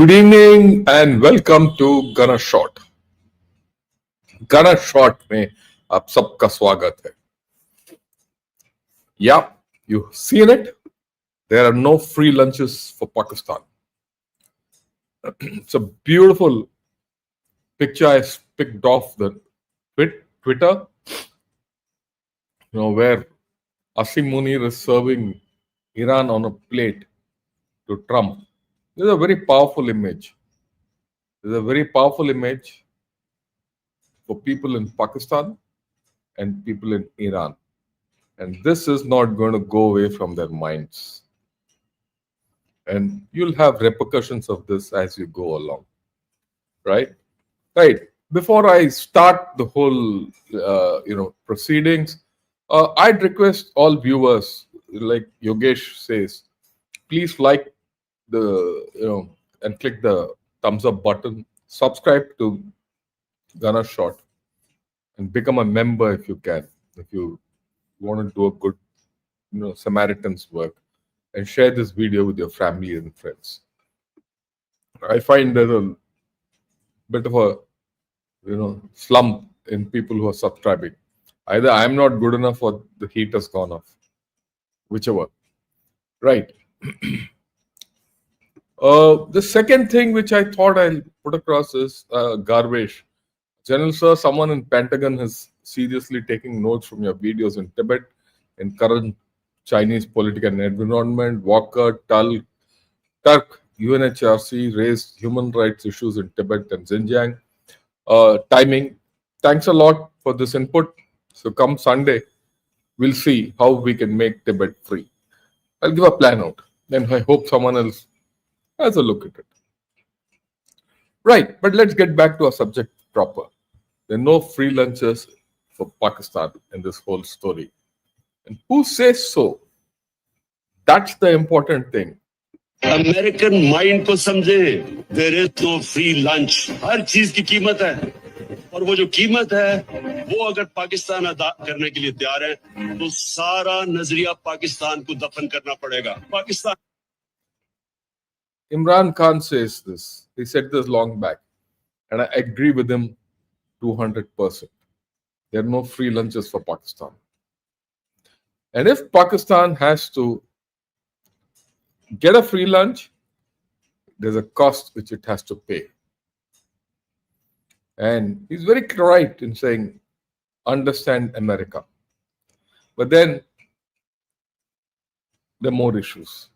Good evening and welcome to Gana Short. Gana Short में आप सबका स्वागत है. Yeah, you've seen it. There are no free lunches for Pakistan. It's a beautiful picture I picked off the Twitter, where Asim Munir is serving Iran on a plate to Trump. This is a very powerful image. This is a very powerful image for people in Pakistan and people in Iran. And this is not going to go away from their minds. And you'll have repercussions of this as you go along. Right? Right. Before I start the whole, proceedings, I'd request all viewers, like Yogesh says, please like and click the thumbs up button, subscribe to Gana Short, and become a member if you can. If you want to do a good, Samaritan's work, and share this video with your family and friends. I find there's a bit of a, slump in people who are subscribing. Either I'm not good enough or the heat has gone off. Whichever. Right. The second thing which I thought I'll put across is garbage. General Sir, someone in Pentagon is seriously taking notes from your videos in Tibet, in current Chinese political environment. Walker, Turk, UNHRC raised human rights issues in Tibet and Xinjiang. Timing. Thanks a lot for this input. So come Sunday, we'll see how we can make Tibet free. I'll give a plan out. And I hope someone else has a look at it. Right, but let's get back to our subject proper. There are no free lunches for Pakistan in this whole story. And who says so? That's the important thing. American mind को समझे. There is no free lunch. हर चीज की कीमत है, और वो जो कीमत है वो अगर पाकिस्तान अदा करने के लिए तैयार है तो सारा नजरिया पाकिस्तान को दफन करना पड़ेगा. Pakistan. Imran Khan says this. He said this long back, and I agree with him 200%. There are no free lunches for Pakistan. And if Pakistan has to get a free lunch, there's a cost which it has to pay. And he's very right in saying, understand America. But then there are more issues.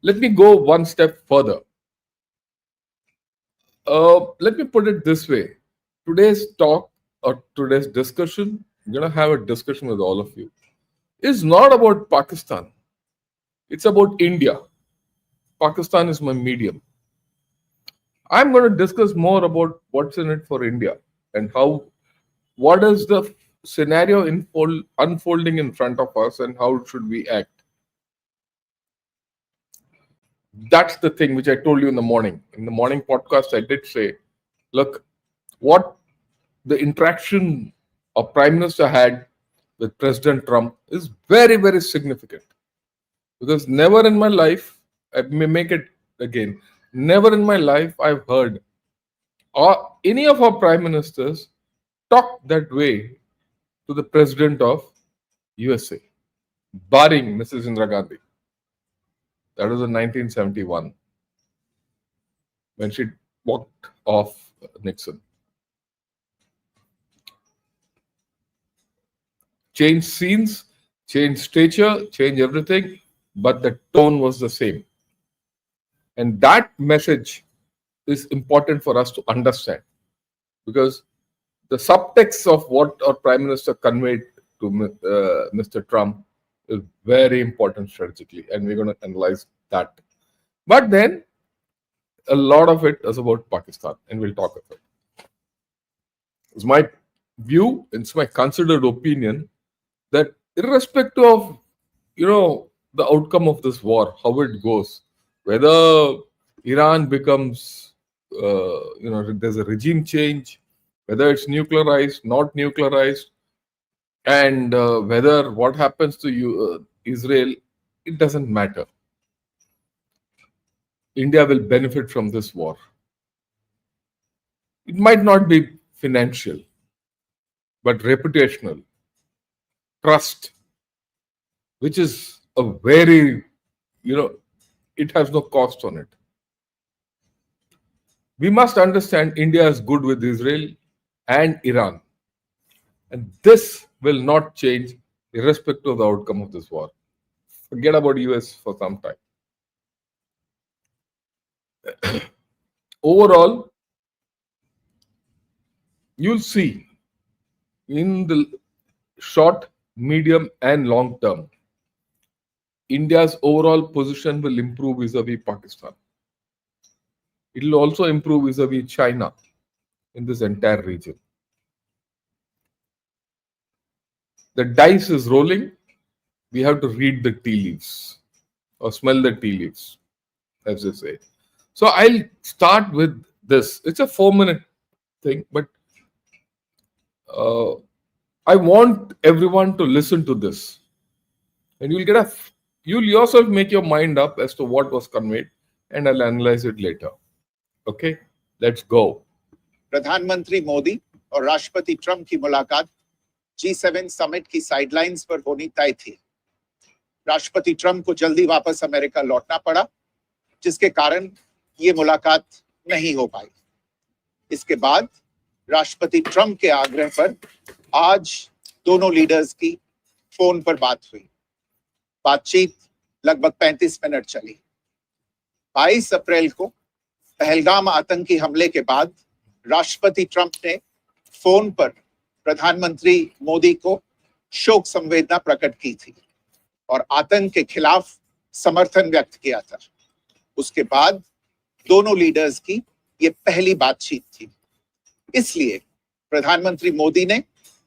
Let me go one step further. Let me put it this way. Today's talk or today's discussion, I'm going to have a discussion with all of you, is not about Pakistan. It's about India. Pakistan is my medium. I'm going to discuss more about what's in it for India and what is the scenario unfolding in front of us and how should we act. That's the thing which I told you in the morning. In the morning podcast, I did say, look, what the interaction a Prime Minister had with President Trump is very, very significant. Because never in my life, I may make it again, never in my life I've heard any of our Prime Ministers talk that way to the President of USA, barring Mrs. Indira Gandhi. That was in 1971 when she walked off Nixon. Change scenes, change stature, change everything, but the tone was the same. And that message is important for us to understand, because the subtext of what our Prime Minister conveyed to Mr. Trump is very important strategically, and we're going to analyze that. But then a lot of it is about Pakistan, and we'll talk about it. It's my view, it's my considered opinion that irrespective of the outcome of this war, how it goes, whether Iran becomes there's a regime change, whether it's nuclearized, not nuclearized, and whether what happens to Israel, it doesn't matter. India will benefit from this war. It might not be financial, but reputational, trust, which is a very, it has no cost on it. We must understand India is good with Israel and Iran. And this will not change irrespective of the outcome of this war. Forget about US for some time. Overall, you'll see in the short, medium, and long term, India's overall position will improve vis-a-vis Pakistan. It will also improve vis-a-vis China in this entire region. The dice is rolling. We have to read the tea leaves or smell the tea leaves, as they say. So I'll start with this. It's a 4-minute thing, but I want everyone to listen to this, and you'll yourself make your mind up as to what was conveyed, and I'll analyze it later. Okay, let's go. प्रधानमंत्री मोदी और राष्ट्रपति Trump की मुलाकात G7 summit की sidelines पर होनी तय थी। राष्ट्रपति ट्रंप को जल्दी वापस अमेरिका लौटना पड़ा, जिसके कारण ये मुलाकात नहीं हो पाई। इसके बाद राष्ट्रपति ट्रंप के आग्रह पर आज दोनों लीडर्स की फोन पर बात हुई। बातचीत लगभग 35 मिनट चली। 22 अप्रैल को पहलगाम आतंकी हमले के बाद राष्ट्रपति ट्रंप ने फोन पर प्रधानमंत्री मोदी को शोक संवेदना प्रकट की थी और आतंक के खिलाफ समर्थन व्यक्त किया था। उसके बाद दोनों लीडर्स की ये पहली बातचीत थी। इसलिए प्रधानमंत्री मोदी ने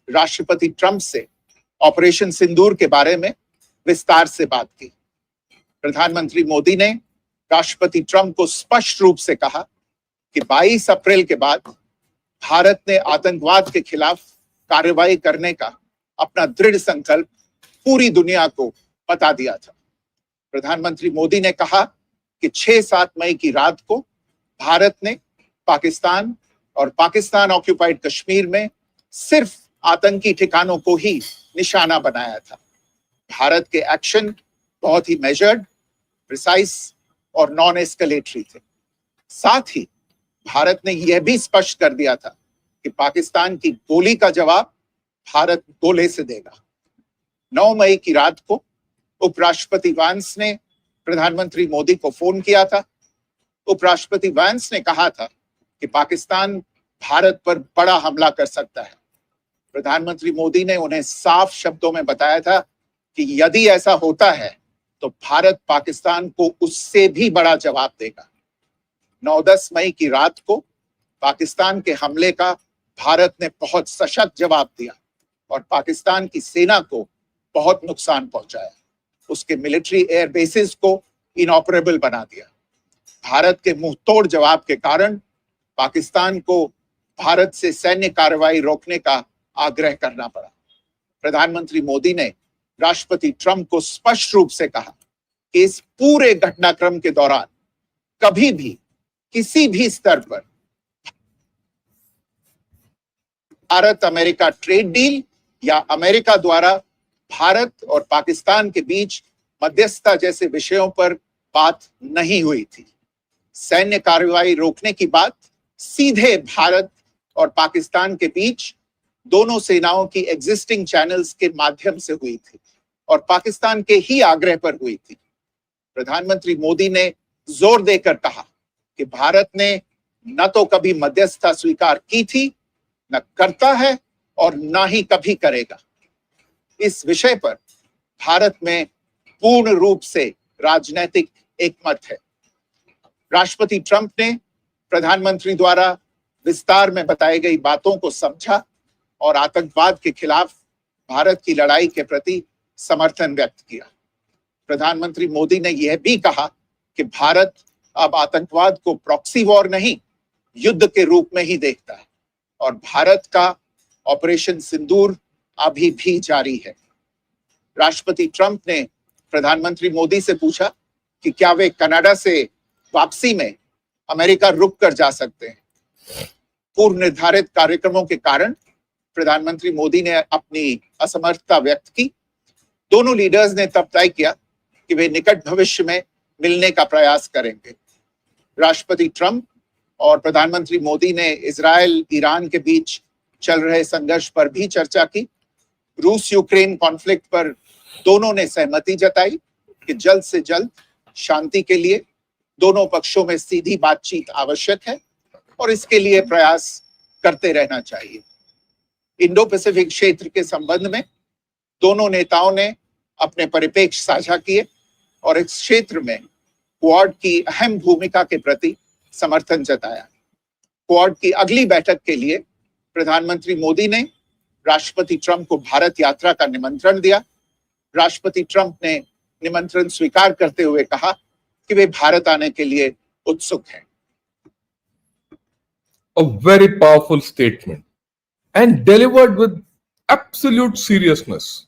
राष्ट्रपति ट्रंप से ऑपरेशन सिंदूर के बारे में विस्तार से बात की। प्रधानमंत्री मोदी ने राष्ट्रपति ट्रंप को स्पष्ट रूप से कहा कि 22 अप्रैल के बाद भारत ने आतंकवाद के खिलाफ कार्रवाई करने का अपना दृढ़ संकल्प पूरी दुनिया को बता दिया था। प्रधानमंत्री मोदी ने कहा कि 6-7 मई की रात को भारत ने पाकिस्तान और पाकिस्तान ऑक्युपाइड कश्मीर में सिर्फ आतंकी ठिकानों को ही निशाना बनाया था। भारत के एक्शन बहुत ही मेजर्ड, प्रिसाइज और नॉन एस्केलेटरी थे। साथ ही भारत ने यह भी स्पष्ट कर दिया था कि पाकिस्तान की गोली का जवाब भारत गोले से देगा। 9 मई की रात को उपराष्ट्रपति वांस ने प्रधानमंत्री मोदी को फोन किया था। उपराष्ट्रपति वांस ने कहा था कि पाकिस्तान भारत पर बड़ा हमला कर सकता है। प्रधानमंत्री मोदी ने उन्हें साफ शब्दों में बताया था कि यदि ऐसा होता है तो भारत पाकिस्तान को उससे भी बड़ा जवाब देगा। 9-10 मई की रात को पाकिस्तान के हमले का भारत ने बहुत सशक्त जवाब दिया और पाकिस्तान की सेना को बहुत नुकसान पहुंचाया। उसके मिलिट्री एयर बेसिस को इनऑपरेबल बना दिया। भारत के मुंहतोड़ जवाब के कारण पाकिस्तान को भारत से सैन्य कार्रवाई रोकने का आग्रह करना पड़ा। प्रधानमंत्री मोदी ने राष्ट्रपति ट्रंप को स्पष्ट रूप से कहा कि इस पूरे घटनाक्रम के दौरान कभी भी किसी भी स्तर पर भारत अमेरिका ट्रेड डील या अमेरिका द्वारा भारत और पाकिस्तान के बीच मध्यस्थता जैसे विषयों पर बात नहीं हुई थी। सैन्य कार्रवाई रोकने की बात सीधे भारत और पाकिस्तान के बीच दोनों सेनाओं की एग्जिस्टिंग चैनल्स के माध्यम से हुई थी और पाकिस्तान के ही आग्रह पर हुई थी। प्रधानमंत्री मोदी ने जोर देकर कहा कि भारत ने न तो कभी मध्यस्थता स्वीकार की थी, न करता है और न ही कभी करेगा। इस विषय पर भारत में पूर्ण रूप से राजनीतिक एकमत है। राष्ट्रपति ट्रंप ने प्रधानमंत्री द्वारा विस्तार में बताई गई बातों को समझा और आतंकवाद के खिलाफ भारत की लड़ाई के प्रति समर्थन व्यक्त किया। प्रधानमंत्री मोदी ने यह भी कहा कि भारत अब आतंकवाद को प्रॉक्सी वॉर नहीं, युद्ध के रूप में ही देखता है और भारत का ऑपरेशन सिंदूर अभी भी जारी है। राष्ट्रपति ट्रंप ने प्रधानमंत्री मोदी से पूछा कि क्या वे कनाडा से वापसी में अमेरिका रुक कर जा सकते हैं। पूर्व निर्धारित कार्यक्रमों के कारण प्रधानमंत्री मोदी ने अपनी असमर्थता व्यक्त की। दोनों लीडर्स ने तब तय किया कि वे निकट भविष्य में मिलने का प्रयास करेंगे। राष्ट्रपति ट्रंप और प्रधानमंत्री मोदी ने इजराइल ईरान के बीच चल रहे संघर्ष पर भी चर्चा की। रूस यूक्रेन कॉन्फ्लिक्ट पर दोनों ने सहमति जताई कि जल्द से जल्द शांति के लिए दोनों पक्षों में सीधी बातचीत आवश्यक है और इसके लिए प्रयास करते रहना चाहिए। इंडो पैसिफिक क्षेत्र के संबंध में दोनों नेताओं ने अपने परिप्रेक्ष्य साझा किए और इस क्षेत्र में क्वाड की अहम भूमिका के प्रति समर्थन जताया। क्वाड की अगली बैठक के लिए प्रधानमंत्री मोदी ने राष्ट्रपति ट्रंप को भारत यात्रा का निमंत्रण दिया। राष्ट्रपति ट्रंप ने निमंत्रण स्वीकार करते हुए कहा कि वे भारत आने के लिए उत्सुक हैं। A very powerful statement and delivered with absolute seriousness,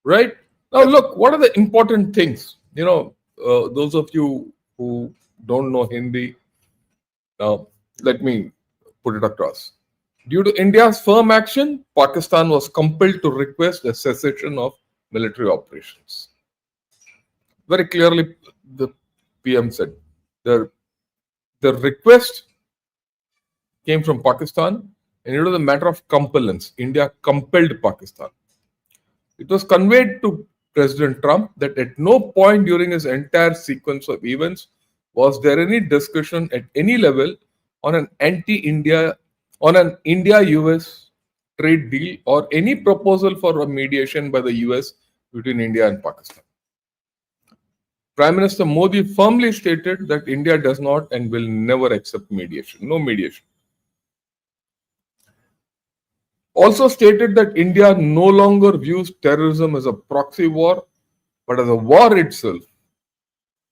right? Now, look, what are the important things? Those of you who don't know Hindi, let me put it across. Due to India's firm action, Pakistan was compelled to request a cessation of military operations. Very clearly, the PM said the request came from Pakistan, and it was a matter of compellence. India compelled Pakistan. It was conveyed to President Trump that at no point during his entire sequence of events was there any discussion at any level on an India-US trade deal or any proposal for a mediation by the US between India and Pakistan. Prime Minister Modi firmly stated that India does not and will never accept mediation. No mediation. Also stated that India no longer views terrorism as a proxy war, but as a war itself,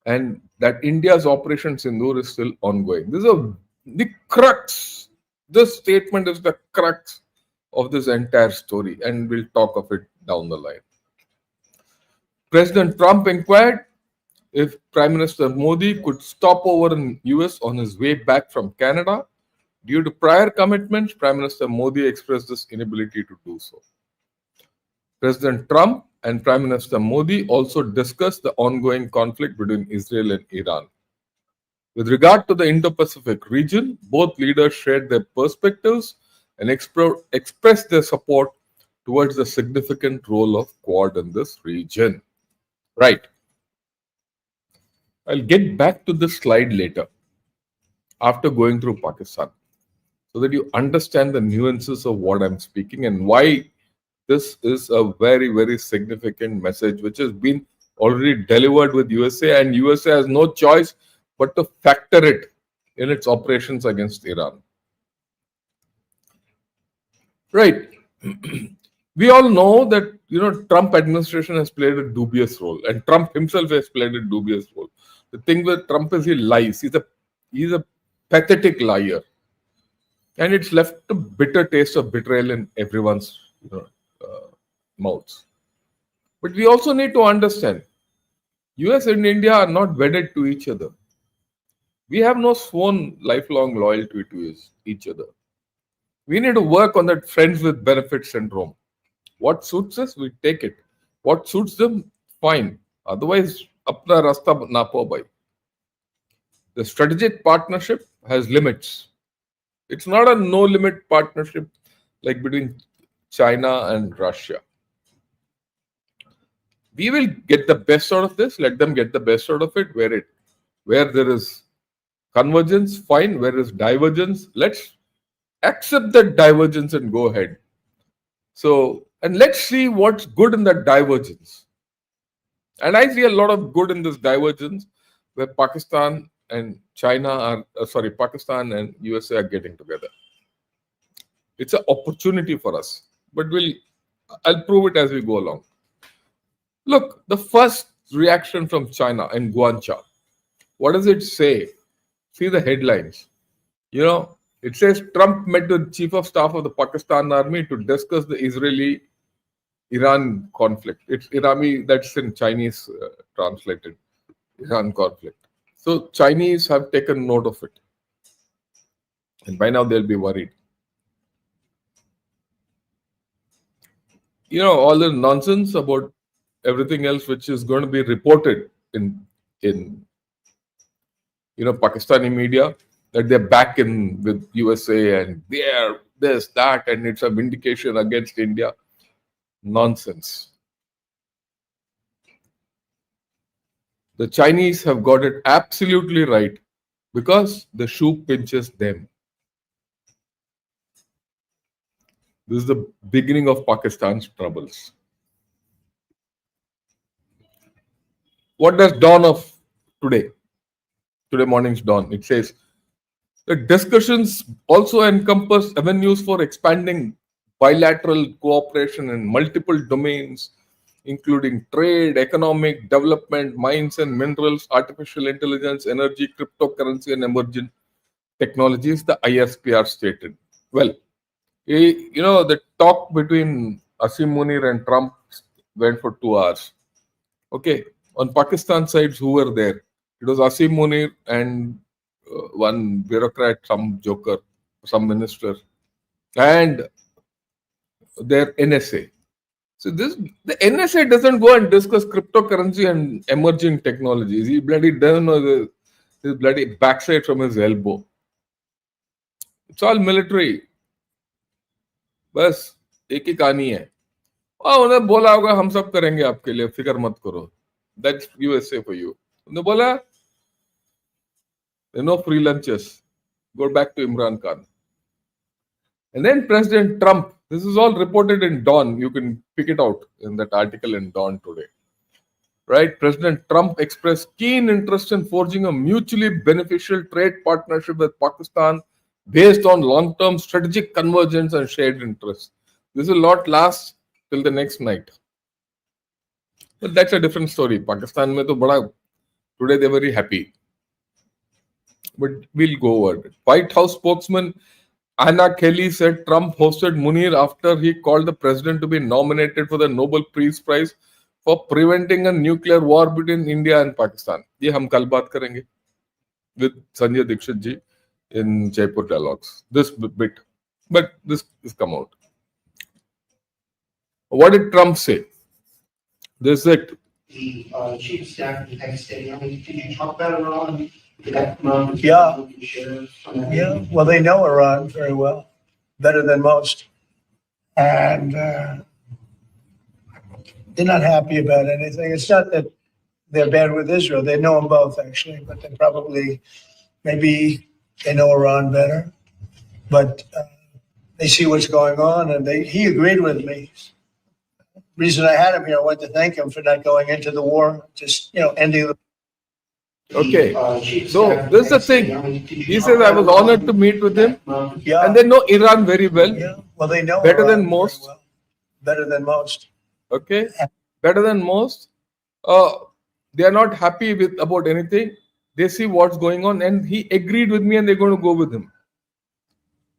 and that India's Operation Sindoor is still ongoing. This is the crux. This statement is the crux of this entire story, and we'll talk of it down the line. President Trump inquired if Prime Minister Modi could stop over in US on his way back from Canada. Due to prior commitments, Prime Minister Modi expressed his inability to do so. President Trump and Prime Minister Modi also discussed the ongoing conflict between Israel and Iran. With regard to the Indo-Pacific region, both leaders shared their perspectives and expressed their support towards the significant role of Quad in this region. Right. I'll get back to this slide later after going through Pakistan, so that you understand the nuances of what I'm speaking and why this is a very, very significant message which has been already delivered with USA, and USA has no choice but to factor it in its operations against Iran. Right. We all know that Trump administration has played a dubious role, and Trump himself has played a dubious role. The thing with Trump is he lies. He's a pathetic liar. And it's left a bitter taste of betrayal in everyone's mouths. But we also need to understand, US and India are not wedded to each other. We have no sworn lifelong loyalty to each other. We need to work on that friends with benefits syndrome. What suits us, we take it. What suits them, fine. Otherwise, apna rasta na po bhai. The strategic partnership has limits. It's not a no-limit partnership like between China and Russia. We will get the best out of this. Let them get the best out of it. Where there is convergence, fine. Where there is divergence, let's accept that divergence and go ahead. And let's see what's good in that divergence. And I see a lot of good in this divergence where Pakistan and Pakistan and USA are getting together. It's an opportunity for us, but I'll prove it as we go along. Look, the first reaction from China in Guangzhou. What does it say? See the headlines. It says Trump met with the Chief of Staff of the Pakistan Army to discuss the Israeli-Iran conflict. It's Irami, that's in Chinese translated, Iran conflict. So Chinese have taken note of it. And by now they'll be worried. All the nonsense about everything else which is going to be reported in Pakistani media, that they're back in with USA and they're this, that, and it's a vindication against India. Nonsense. The Chinese have got it absolutely right because the shoe pinches them. This is the beginning of Pakistan's troubles. What does dawn of today morning's dawn? It says the discussions also encompass avenues for expanding bilateral cooperation in multiple domains, including trade, economic development, mines and minerals, artificial intelligence, energy, cryptocurrency, and emerging technologies, the ISPR stated. Well, the talk between Asim Munir and Trump went for 2 hours. Okay, on Pakistan sides, who were there? It was Asim Munir and one bureaucrat, some joker, some minister, and their NSA. So the NSA doesn't go and discuss cryptocurrency and emerging technologies. He bloody doesn't know his bloody backside from his elbow. It's all military. बस एक ही कहानी है. उन्हें बोला होगा हम सब करेंगे आपके लिए, फिक्र मत करो. That's USA for you. उन्हें बोला no free lunches. Go back to Imran Khan. And then President Trump, this is all reported in Dawn. You can pick it out in that article in Dawn today. Right? President Trump expressed keen interest in forging a mutually beneficial trade partnership with Pakistan based on long-term strategic convergence and shared interests. This will not last till the next night. But that's a different story. Pakistan mein to bada, today they're very happy. But we'll go over. White House spokesman Anna Kelly said Trump hosted Munir after he called the president to be nominated for the Nobel Peace Prize for preventing a nuclear war between India and Pakistan. ये हम कल बात करेंगे with Sanjay Dixit ji in Jaipur Dialogues. This bit, but this is come out. What did Trump say? This is it. The chief of staff of the Pakistani Army. Can you talk about Iran? Yeah. Yeah, well, they know Iran very well, better than most. And they're not happy about anything. It's not that they're bad with Israel. They know them both, actually, but they probably, maybe they know Iran better. But they see what's going on, and he agreed with me. Reason I had him here, I wanted to thank him for not going into the war, just, ending the. Okay, so this is the thing. He says, I was honored to meet with him. Yeah. And they know Iran very well. Yeah, well, they know Better Iran than very most. well. Better than most. Okay, better than most. They are not happy about anything. They see what's going on, and he agreed with me, and they're going to go with him.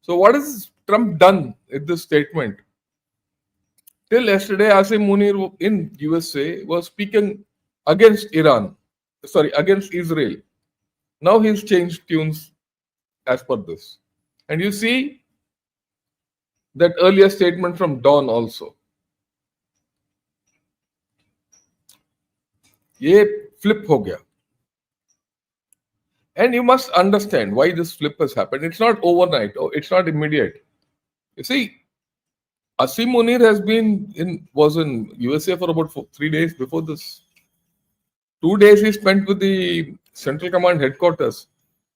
So what has Trump done in this statement? Till yesterday, Asim Munir in USA was speaking against against Israel. Now he's changed tunes as per this. And you see that earlier statement from Dawn also. ये flip हो गया. And you must understand why this flip has happened. It's not overnight, or it's not immediate. You see, Asim Munir was in USA for about 3 days before this. 2 days he spent with the Central Command headquarters.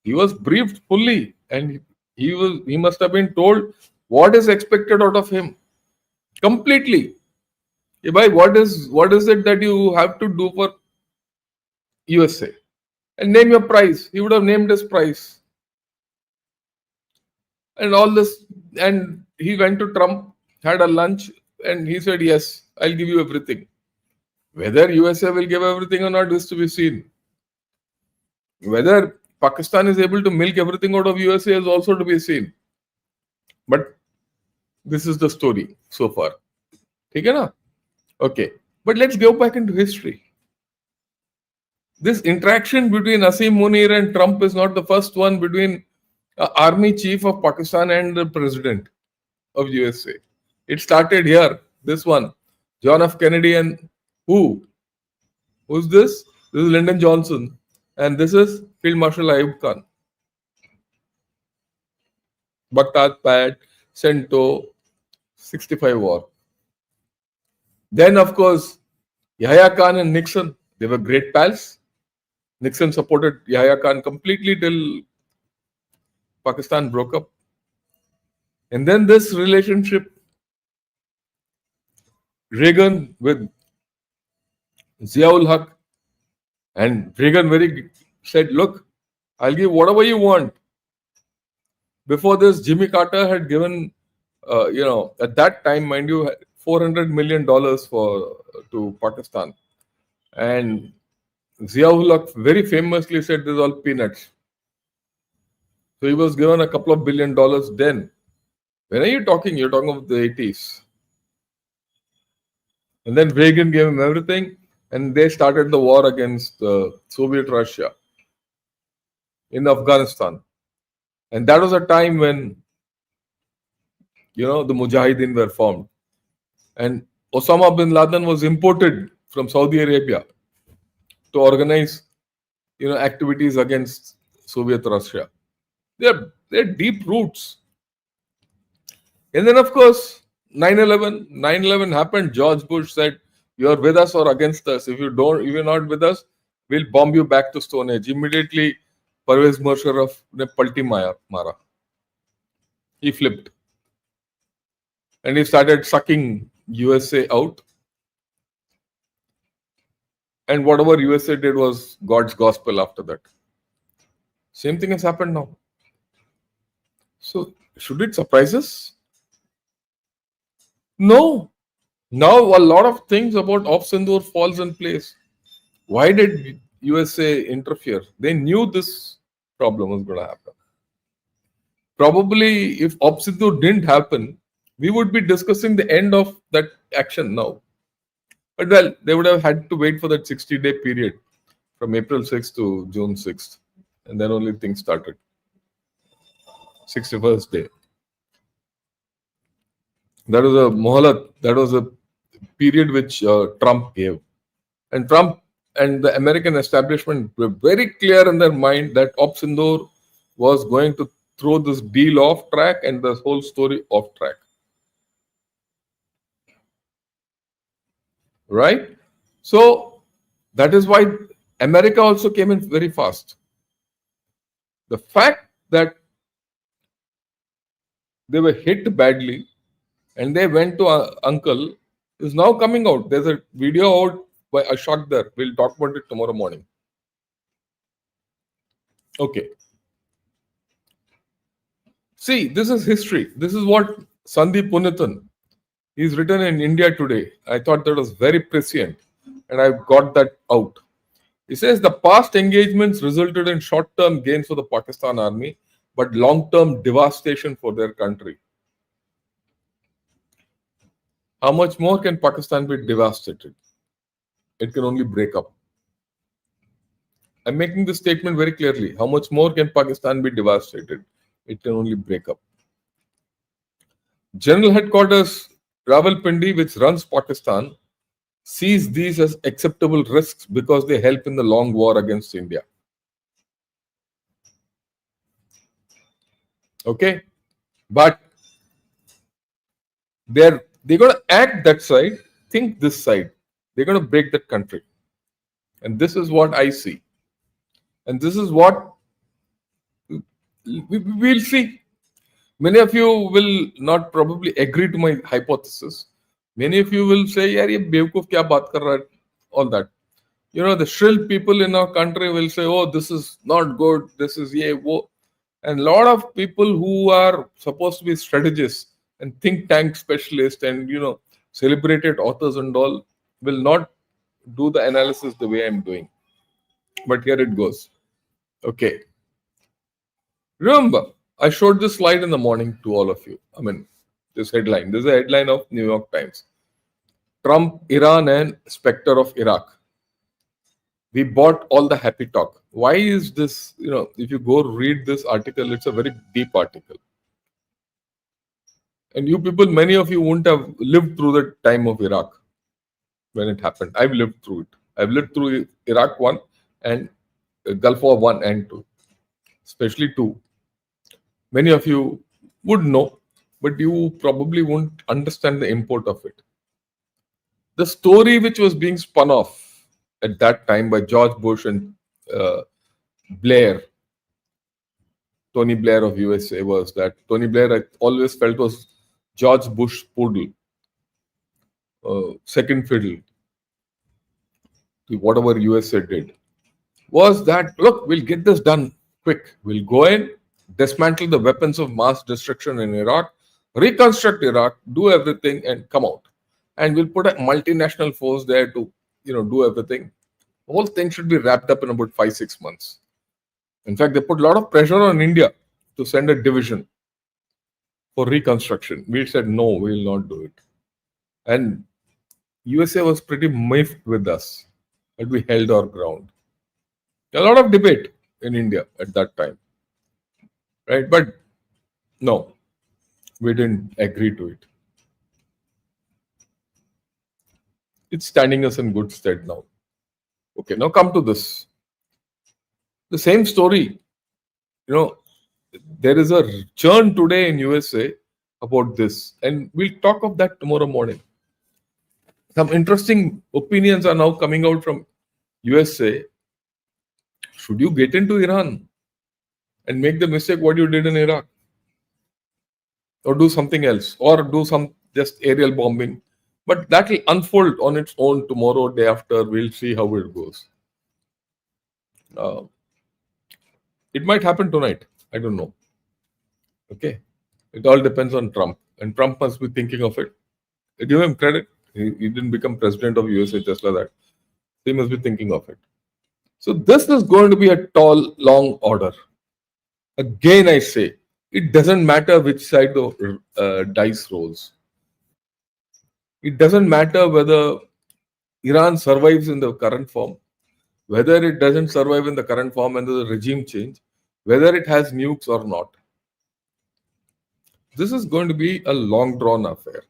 He was briefed fully, and he must have been told what is expected out of him completely. Hey, bhai, what is it that you have to do for USA? And name your price. He would have named his price. And all this, and he went to Trump, had a lunch, and he said, yes, I'll give you everything. Whether USA will give everything or not is to be seen. Whether Pakistan is able to milk everything out of USA is also to be seen. But this is the story so far. Okay, na? Okay. But let's go back into history. This interaction between Asim Munir and Trump is not the first one between army chief of Pakistan and the president of USA. It started here. This one, John F. Kennedy and who? Who's this? This is Lyndon Johnson, and this is Field Marshal Ayub Khan. Baghdad Pad, Cento, 65 war. Then, of course, Yahya Khan and Nixon, they were great pals. Nixon supported Yahya Khan completely till Pakistan broke up. And then this relationship, Reagan with Ziaul Haq, and Reagan said, look, I'll give whatever you want. Before this, Jimmy Carter had given, at that time, mind you, $400 million to Pakistan. And Ziaul Haq very famously said, this is all peanuts. So he was given a couple of $1 billion then. When are you talking? You're talking of the 80s. And then Reagan gave him everything, and they started the war against Soviet Russia in Afghanistan. And that was a time when, the Mujahideen were formed. And Osama bin Laden was imported from Saudi Arabia to organize, activities against Soviet Russia. They're deep roots. And then, of course, 9/11 happened. George Bush said, you're with us or against us. If you're not with us, we'll bomb you back to Stone Age. Immediately, Pervez Musharraf ne palti mara. He flipped. And he started sucking USA out. And whatever USA did was God's gospel after that. Same thing has happened now. So, should it surprise us? No. Now a lot of things about Op Sindoor falls in place. Why did USA interfere? They knew this problem was going to happen. Probably if Op Sindoor didn't happen, we would be discussing the end of that action now. But well, they would have had to wait for that 60-day period from April 6th to June 6th. And then only things started. 61st day. That was a mohalat. That was a period which Trump gave. And Trump and the American establishment were very clear in their mind that Op Sindoor was going to throw this deal off track and the whole story off track. Right? So that is why America also came in very fast. The fact that they were hit badly and they went to uncle is now coming out. There's a video out by Ashok there. We'll talk about it tomorrow morning. Okay. See, this is history. This is what Sandeep Punithan, he's written in India Today. I thought that was very prescient and I got that out. He says the past engagements resulted in short-term gains for the Pakistan army, but long-term devastation for their country. How much more can Pakistan be devastated? It can only break up. I'm making this statement very clearly. How much more can Pakistan be devastated? It can only break up. General Headquarters Rawalpindi, which runs Pakistan, sees these as acceptable risks because they help in the long war against India. Okay? But they're going to act that side, think this side. They're going to break that country. And this is what I see. And this is what we'll see. Many of you will not probably agree to my hypothesis. Many of you will say, yaar, ye bewkoof kya baat kar raha hai? All that. The shrill people in our country will say, oh, this is not good. This is ye, wo. And a lot of people who are supposed to be strategists and think tank specialists and, celebrated authors and all will not do the analysis the way I'm doing. But here it goes. Okay. Remember, I showed this slide in the morning to all of you. I mean, this headline. This is a headline of New York Times. Trump, Iran and specter of Iraq. We bought all the happy talk. Why is this? If you go read this article, it's a very deep article. And you people, many of you won't have lived through the time of Iraq when it happened. I've lived through it. I've lived through Iraq 1 and Gulf War 1 and 2, especially 2. Many of you would know, but you probably won't understand the import of it. The story which was being spun off at that time by George Bush and Blair, Tony Blair of USA, was that Tony Blair, I always felt, was George Bush poodle, second fiddle to whatever USA did. Was that, look, we'll get this done quick. We'll go in, dismantle the weapons of mass destruction in Iraq, reconstruct Iraq, do everything, and come out. And we'll put a multinational force there to, do everything. The whole thing should be wrapped up in about 5-6 months. In fact, they put a lot of pressure on India to send a division for reconstruction. We said, no, we will not do it. And USA was pretty miffed with us, but we held our ground. A lot of debate in India at that time, right? But no, we didn't agree to it. It's standing us in good stead now. Okay, now come to this. The same story, there is a churn today in USA about this, and we'll talk of that tomorrow morning. Some interesting opinions are now coming out from USA. Should you get into Iran and make the mistake what you did in Iraq? Or do something else? Or do some just aerial bombing? But that will unfold on its own tomorrow, day after. We'll see how it goes. It might happen tonight. I don't know. Okay. It all depends on Trump. And Trump must be thinking of it. I give him credit. He didn't become president of USA just like that. He must be thinking of it. So this is going to be a tall, long order. Again, I say, it doesn't matter which side the dice rolls. It doesn't matter whether Iran survives in the current form, whether it doesn't survive in the current form and there's a regime change, whether it has nukes or not. This is going to be a long drawn affair.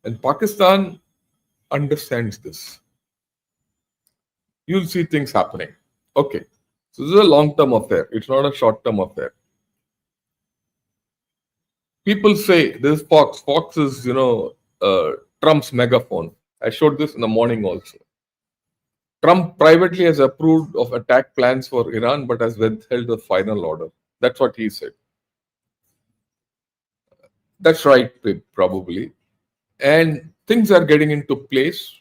And Pakistan understands this. You'll see things happening. Okay. So this is a long-term affair. It's not a short-term affair. People say this Fox. Fox is, Trump's megaphone. I showed this in the morning also. Trump privately has approved of attack plans for Iran, but has withheld the final order. That's what he said. That's right, probably. And things are getting into place.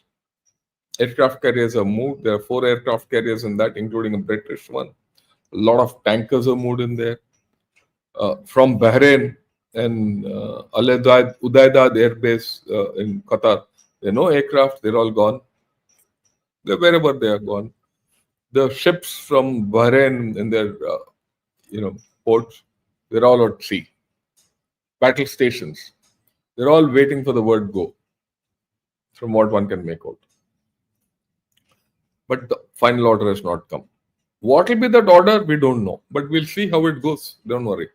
Aircraft carriers are moved. There are 4 aircraft carriers in that, including a British one. A lot of tankers are moved in there. From Bahrain and Udaidad Air Base in Qatar, there are no aircraft. They're all gone. They're wherever they are gone. The ships from Bahrain in their ports, they're all at sea. Battle stations, they're all waiting for the word go, from what one can make out. But the final order has not come. What will be that order? We don't know. But we'll see how it goes. Don't worry.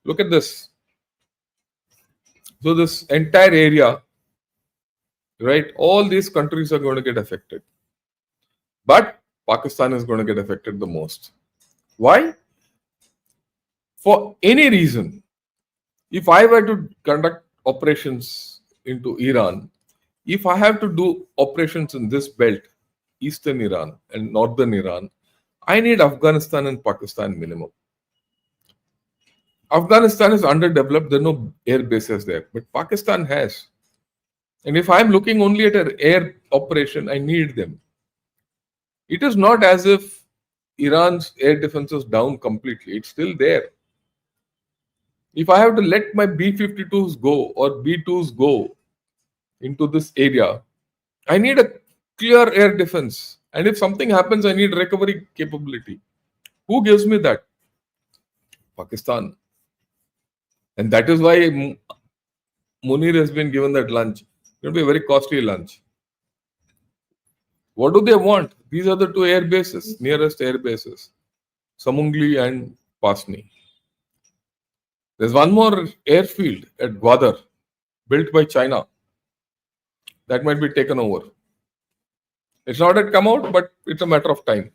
Look at this. So this entire area, right? All these countries are going to get affected. But Pakistan is going to get affected the most. Why? For any reason, if I were to conduct operations into Iran, if I have to do operations in this belt, Eastern Iran and Northern Iran, I need Afghanistan and Pakistan minimum. Afghanistan is underdeveloped. There are no air bases there. But Pakistan has. And if I'm looking only at an air operation, I need them. It is not as if Iran's air defense is down completely. It's still there. If I have to let my B-52s go or B-2s go into this area, I need a clear air defense. And if something happens, I need recovery capability. Who gives me that? Pakistan. And that is why Munir has been given that lunch. It will be a very costly lunch. What do they want? These are the two air bases, nearest air bases, Samungli and Pasni. There's one more airfield at Gwadar, built by China, that might be taken over. It's not yet come out, but it's a matter of time.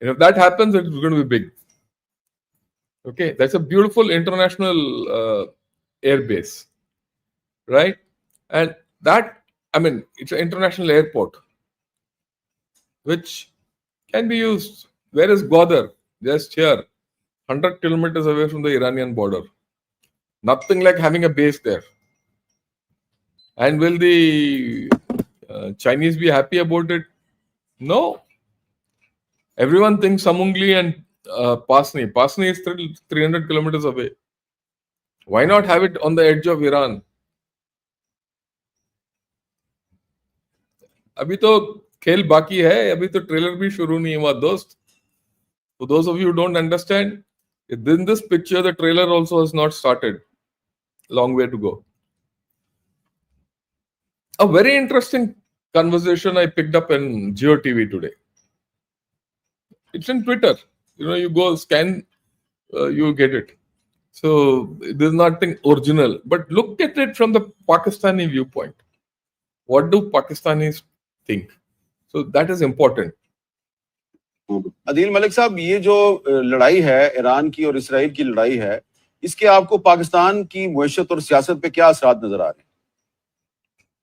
And if that happens, it's going to be big. Okay, that's a beautiful international air base, right? And that, I mean, it's an international airport, which can be used. Where is Gwadar? Just here, 100 kilometers away from the Iranian border. Nothing like having a base there. And will the Chinese be happy about it? No. Everyone thinks Samungli and Pasni. Pasni is 300 kilometers away. Why not have it on the edge of Iran? अभी तो खेल बाकी है, अभी तो trailer भी शुरू नहीं हुआ दोस्त. For those of you who don't understand, in this picture the trailer also has not started. Long way to go. A very interesting conversation I picked up in Geo TV today. It's in Twitter. You go scan, you get it. So there's nothing original. But look at it from the Pakistani viewpoint. What do Pakistanis think? So that is important. Adeel Malik साहब, ये जो लड़ाई है Iran की और Israel की लड़ाई है, इसके आपको पाकिस्तान की मईशत और सियासत पे क्या असरात नजर आ रहे हैं?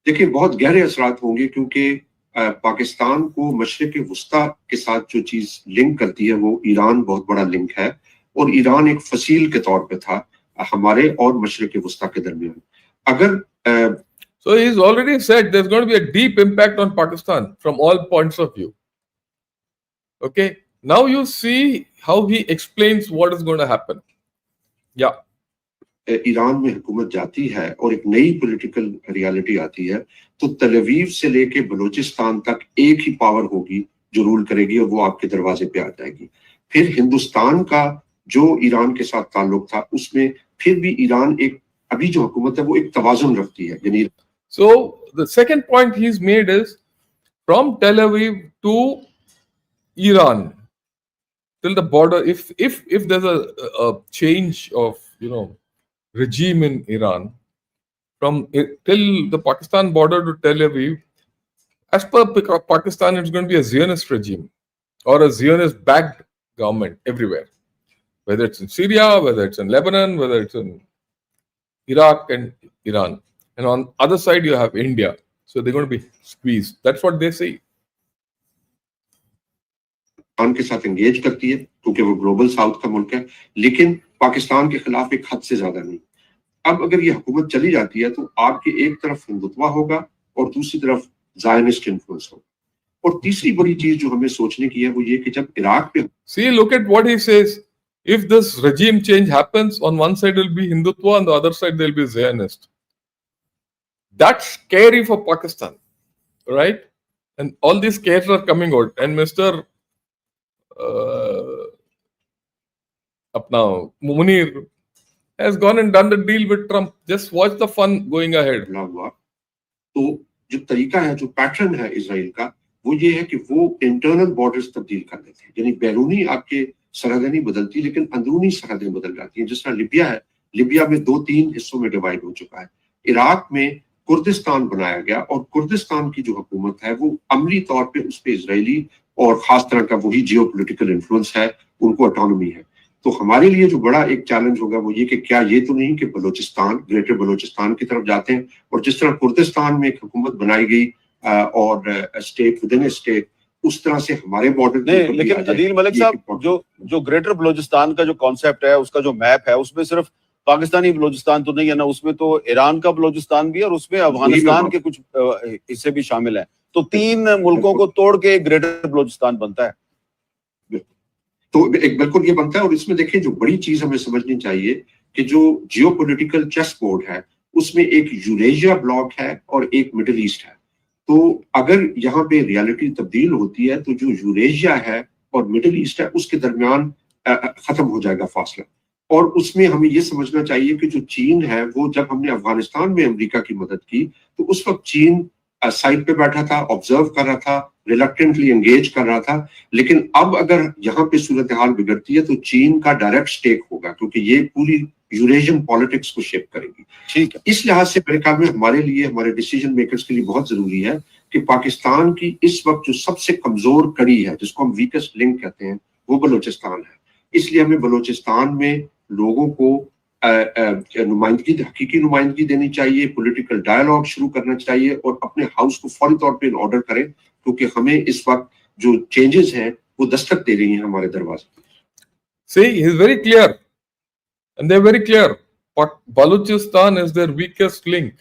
देखिए, बहुत गहरे असरात होंगे, क्योंकि पाकिस्तान को मशरिक वस्ता के साथ जो चीज लिंक करती है वो ईरान बहुत बड़ा लिंक है, और ईरान एक फसील के तौर पे था हमारे और मशरिक वस्ता के दरमियान. अगर So he's already said there's going to be a deep impact on Pakistan from all points of view. Okay, now you see how he explains what is going to happen. Yeah. Iran में हुकूमत जाती है और एक नई political reality आती है, तो तल अवीव से लेके बलूचिस्तान तक एक ही पावर होगी जो रूल करेगी, और वो आपके दरवाजे पे आ जाएगी. फिर हिंदुस्तान का जो ईरान के साथ ताल्लुक था, उसमें फिर भी ईरान एक, अभी जो हुकूमत है वो एक तवाजुन रखती है. यानी So the second point he's made is from Tel Aviv to Iran till the border. If there's a change of regime in Iran from till the Pakistan border to Tel Aviv, as per Pakistan, it's going to be a Zionist regime or a Zionist-backed government everywhere, whether it's in Syria, whether it's in Lebanon, whether it's in Iraq and Iran. And on the other side, you have India. So they're going to be squeezed. That's what they say. Pakistan के साथ engage करती है क्योंकि वो global south का मुल्क है, लेकिन पाकिस्तान के खिलाफ एक हद से ज्यादा नहीं. अब अगर ये हुकूमत चली जाती है तो आपके एक तरफ हिंदुत्व होगा और दूसरी तरफ ज़ायनिस्ट इन्फ्लुएंस होगा. और तीसरी बड़ी चीज जो हमें सोचने की है वो ये कि जब इराक पे, see, look at what he says. If this regime change happens, on one side will be Hindutva, on the other side there will be Zionist. That's scary for Pakistan, right? And all these scares are coming out. And Mr. Munir has gone and done the deal with Trump. Just watch the fun going ahead. हुआ तो जो तरीका है, जो pattern है Israel का, वो ये है कि वो इंटरनल बॉर्डर्स तब्दील कर देते हैं. यानी बैरूनी आपके सरहदें नहीं बदलती, लेकिन अंदरूनी सरहदें बदल जाती हैं. जिस तरह लिबिया है, लिबिया में 2-3 हिस्सों में डिवाइड हो चुका है. इराक में कुर्दिस्तान बनाया गया, और कुर्दिस्तान की जो हुकूमत है वो अमली तौर पे उस पे इजरायली और खास तरह का वही जियोपॉलिटिकल इन्फ्लुएंस है, उनको ऑटोनॉमी है. तो हमारे लिए जो बड़ा एक चैलेंज होगा वो ये कि क्या ये तो नहीं कि बलूचिस्तान, ग्रेटर बलूचिस्तान की तरफ जाते हैं, और जिस तरह कुर्दिस्तान में एक हुकूमत बनाई गई और state with in A state, उस तरह से हमारे बॉर्डर नहीं. लेकिन अदील मलिक साहब, जो ग्रेटर बलूचिस्तान का जो कॉन्सेप्ट है, उसका जो मैप है, उसमें सिर्फ पाकिस्तानी बलूचिस्तान तो नहीं है ना, उसमें तो ईरान का बलूचिस्तान भी है और उसमें अफगानिस्तान के कुछ हिस्से भी शामिल हैं. तो 3 मुल्कों को तोड़ के ग्रेटर बलूचिस्तान बनता है. तो एक बिल्कुल ये बनता है. और इसमें देखिए, जो बड़ी चीज हमें समझनी चाहिए कि जो जियोपॉलिटिकल चेस बोर्ड है उसमें एक यूरेशिया ब्लॉक है और एक मिडिल ईस्ट है. तो अगर यहाँ पे रियलिटी तब्दील होती है तो जो यूरेशिया है और मिडिल ईस्ट है उसके दरमियान खत्म हो जाएगा फासला. और उसमें हमें ये समझना चाहिए कि जो चीन है, वो जब हमने अफगानिस्तान में अमेरिका की मदद की तो उस वक्त चीन साइड पे बैठा था, ऑब्जर्व कर रहा था, रिलक्टेंटली एंगेज कर रहा था। लेकिन अब अगर यहाँ पे सूरत हाल बिगड़ती है तो चीन का डायरेक्ट स्टेक होगा, क्योंकि ये पूरी यूरेशियन पॉलिटिक्स को शेप करेगी। ठीक है, इस लिहाज से मेरे ख्याल में हमारे लिए, हमारे डिसीजन मेकर्स के लिए बहुत जरूरी है कि पाकिस्तान की इस वक्त जो सबसे कमजोर कड़ी है, जिसको हम वीकेस्ट लिंक कहते हैं, वो बलूचिस्तान है। इसलिए हमें बलूचिस्तान में लोगों को नुमाइंदगी, हकीकी नुमाइंदगी देनी चाहिए, पॉलिटिकल डायलॉग शुरू करना चाहिए और अपने हाउस को फौरी तौर पे इन ऑर्डर करें, क्योंकि हमें इस वक्त जो चेंजेस हैं वो दस्तक दे रही हैं हमारे दरवाजे। See, he is very clear, and they are very clear. Balochistan is their weakest link,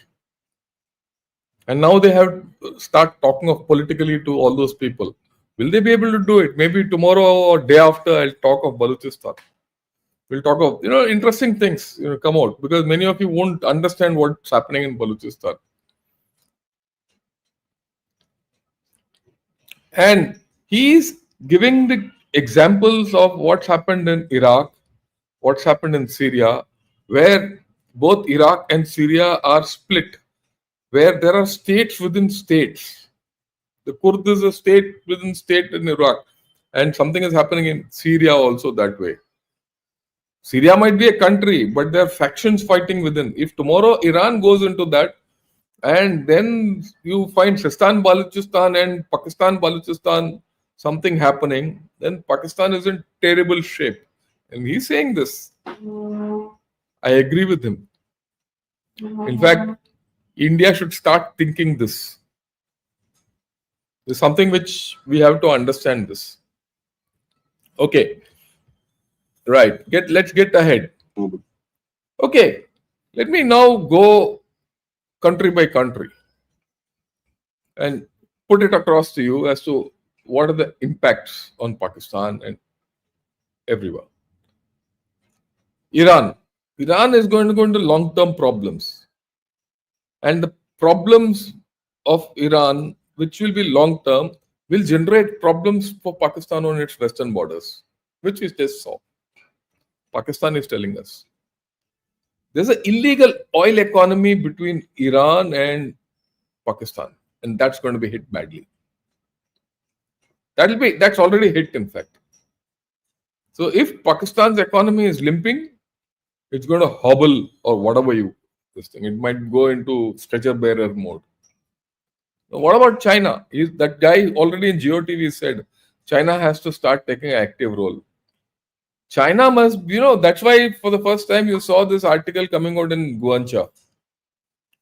and now they have to start talking of politically to all those people. Will they be able to do it? Maybe tomorrow or day after, I'll talk of Balochistan. We'll talk of interesting things come out, because many of you won't understand what's happening in Balochistan. And he is giving the examples of what's happened in Iraq, what's happened in Syria, where both Iraq and Syria are split, where there are states within states. The Kurd is a state within state in Iraq, and something is happening in Syria also that way. Syria might be a country, but there are factions fighting within. If tomorrow Iran goes into that, and then you find Sistan Balochistan and Pakistan Balochistan, something happening, then Pakistan is in terrible shape. And he's saying this. I agree with him. In fact, India should start thinking this. There's something which we have to understand this. Okay. Right. Let's get ahead. Okay. Let me now go country by country and put it across to you as to what are the impacts on Pakistan and everywhere. Iran. Iran is going to go into long-term problems. And the problems of Iran, which will be long-term, will generate problems for Pakistan on its western borders, which we just saw. Pakistan is telling us. There's an illegal oil economy between Iran and Pakistan, and that's going to be hit badly. That's already hit, in fact. So if Pakistan's economy is limping, it's going to hobble or whatever this thing. It might go into stretcher bearer mode. Now, what about China? That guy already in GeoTV said China has to start taking an active role. China must, that's why for the first time you saw this article coming out in Guancha.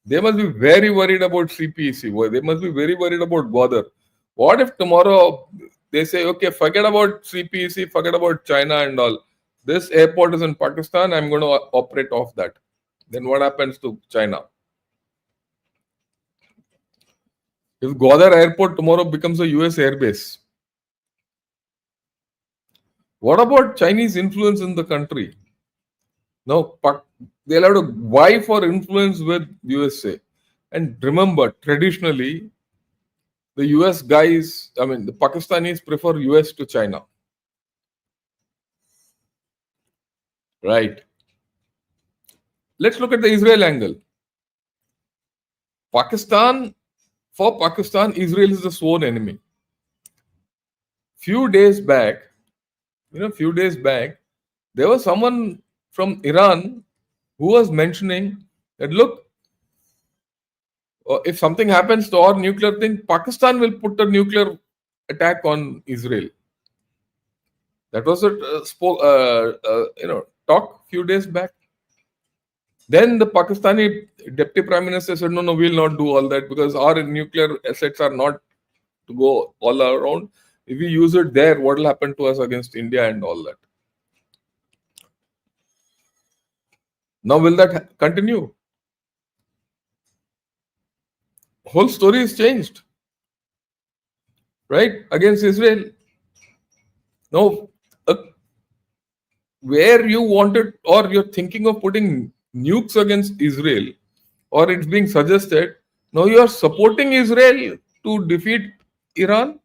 They must be very worried about CPEC. They must be very worried about Gwadar. What if tomorrow they say, okay, forget about CPEC, forget about China and all. This airport is in Pakistan, I'm going to operate off that. Then what happens to China? If Gwadar airport tomorrow becomes a US airbase, what about Chinese influence in the country? Now, they'll have to vie for influence with USA. And remember, traditionally, the US guys, the Pakistanis prefer US to China. Right. Let's look at the Israel angle. For Pakistan, Israel is the sworn enemy. Few days back, there was someone from Iran who was mentioning that, look, if something happens to our nuclear thing, Pakistan will put a nuclear attack on Israel. That was a talk few days back. Then the Pakistani Deputy Prime Minister said, no, we'll not do all that, because our nuclear assets are not to go all around. If we use it there, what will happen to us against India and all that? Now, will that continue? Whole story is changed, right? Against Israel. Now, where you wanted, or you're thinking of putting nukes against Israel, or it's being suggested, now you are supporting Israel to defeat Iran.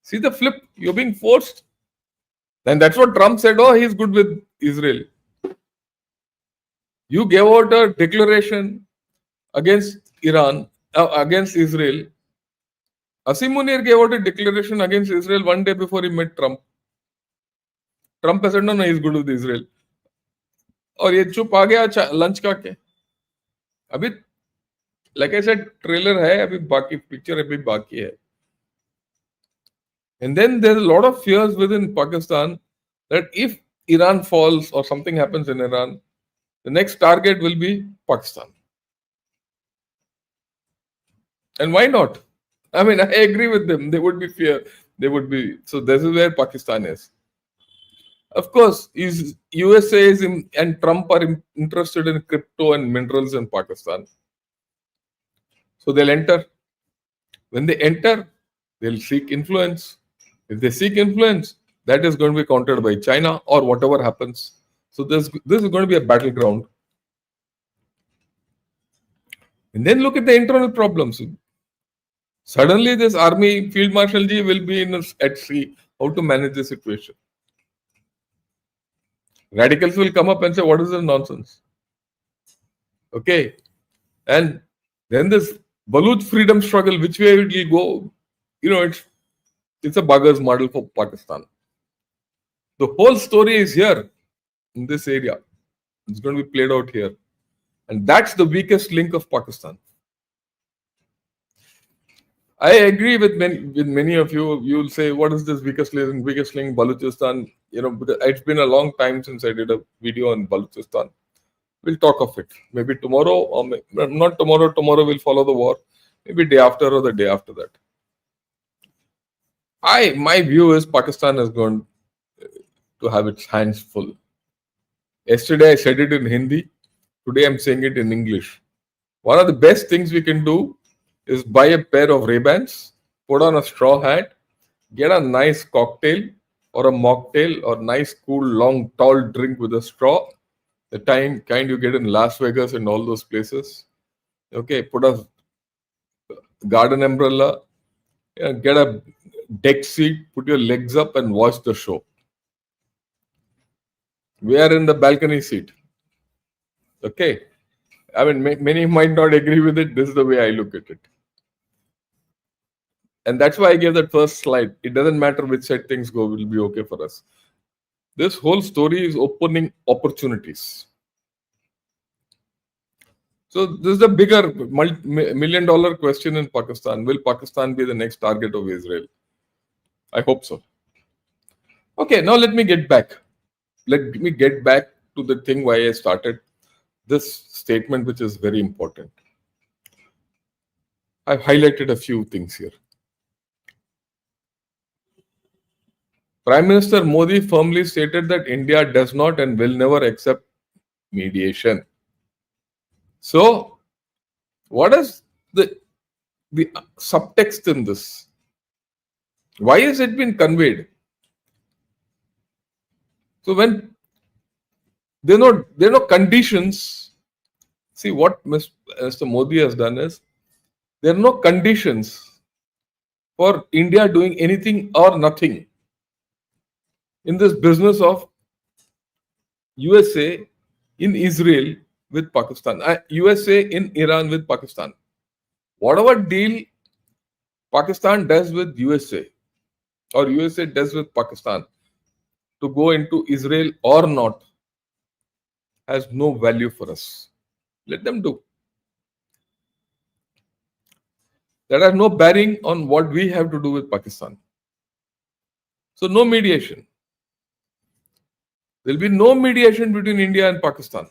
See the flip, you're being forced. And that's what Trump said, he's good with Israel. You gave out a declaration against Iran, against Israel. Asim Munir gave out a declaration against Israel one day before he met Trump. Trump has said, no, he's good with Israel. और ये चुप आ गया lunch का के अभी like I said trailer है अभी बाकी पिक्चर अभी बाकी है and then there's a lot of fears within Pakistan that if Iran falls or something happens in Iran, the next target will be Pakistan. And why not? I mean, I agree with them. There would be fear. There would be. So this is where Pakistan is. Of course, USA and Trump are interested in crypto and minerals in Pakistan. So they'll enter. When they enter, they'll seek influence. If they seek influence, that is going to be countered by China or whatever happens. So this is going to be a battleground. And then look at the internal problems. Suddenly, this army field marshal G will be at sea. How to manage the situation? Radicals will come up and say, "What is this nonsense?" Okay, and then this Baluch freedom struggle, which way it will go? It's a bugger's model for Pakistan. The whole story is here in this area. It's going to be played out here, and that's the weakest link of Pakistan. I agree with many of you. You will say, what is this weakest link? Weakest link, Balochistan. Because it's been a long time since I did a video on Balochistan. We'll talk of it. Maybe tomorrow, or not tomorrow. Tomorrow we'll follow the war. Maybe day after or the day after that. My view is Pakistan is going to have its hands full. Yesterday I said it in Hindi. Today I'm saying it in English. One of the best things we can do is buy a pair of Ray-Bans, put on a straw hat, get a nice cocktail or a mocktail or nice, cool, long, tall drink with a straw, the kind you get in Las Vegas and all those places. Okay, put a garden umbrella, get a deck seat, put your legs up and watch the show. We are in the balcony seat. Okay. I mean, many might not agree with it. This is the way I look at it. And that's why I gave that first slide. It doesn't matter which side things go, will be okay for us. This whole story is opening opportunities. So this is the bigger $1,000,000 question in Pakistan. Will Pakistan be the next target of Israel? I hope so. Okay, now let me get back. Let me get back to the thing why I started this statement, which is very important. I've highlighted a few things here. Prime Minister Modi firmly stated that India does not and will never accept mediation. So, what is the subtext in this? Why has it been conveyed? So, when there are no conditions, see what Mr. Modi has done is there are no conditions for India doing anything or nothing in this business of USA in Israel with Pakistan, USA in Iran with Pakistan. Whatever deal Pakistan does with USA or USA does with Pakistan to go into Israel or not has no value for us. Let them do. That has no bearing on what we have to do with Pakistan. So no mediation. There will be no mediation between India and Pakistan.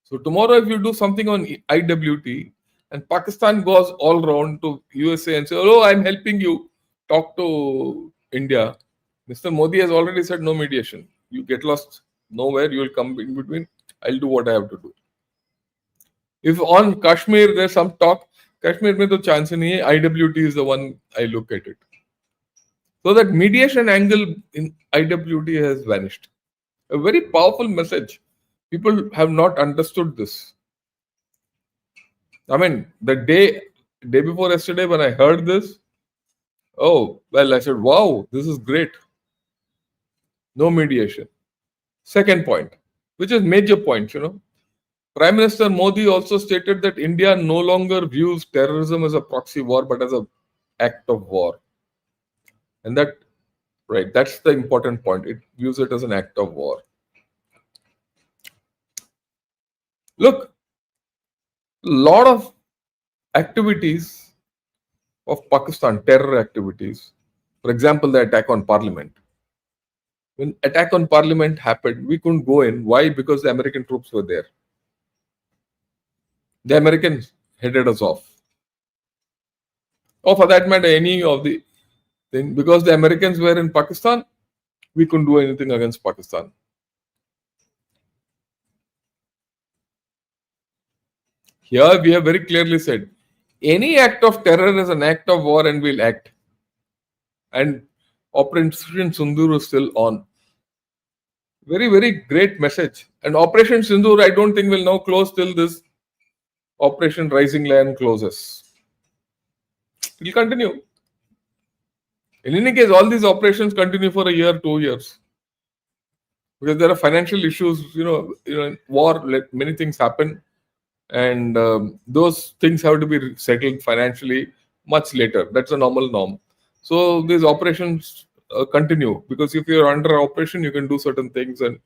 So tomorrow if you do something on IWT and Pakistan goes all round to USA and say, oh, I'm helping you talk to India. Mr. Modi has already said no mediation. You get lost nowhere, you will come in between. I'll do what I have to do. If on Kashmir there's some talk, Kashmir mein to chance nahi hai, IWT is the one I look at it. So that mediation angle in IWT has vanished. A very powerful message. People have not understood this. I mean, the day before yesterday when I heard this, oh, well, I said, wow, this is great. No mediation. Second point, which is major point, Prime Minister Modi also stated that India no longer views terrorism as a proxy war but as an act of war. And that, right, that's the important point. It views it as an act of war. Look, a lot of activities of Pakistan, terror activities, for example, the attack on parliament. When attack on parliament happened, we couldn't go in. Why? Because the American troops were there. The Americans headed us off. Or for that matter, any of the thing. Because the Americans were in Pakistan, we couldn't do anything against Pakistan. Here we have very clearly said, any act of terror is an act of war and we'll act. And Operation Sindoor is still on. Very, very great message. And Operation Sindoor, I don't think will now close till this Operation Rising Lion closes. It will continue. In any case, all these operations continue for a year, 2 years. Because there are financial issues, war, many things happen. And those things have to be settled financially much later. That's a normal norm. So these operations continue, because if you're under operation, you can do certain things and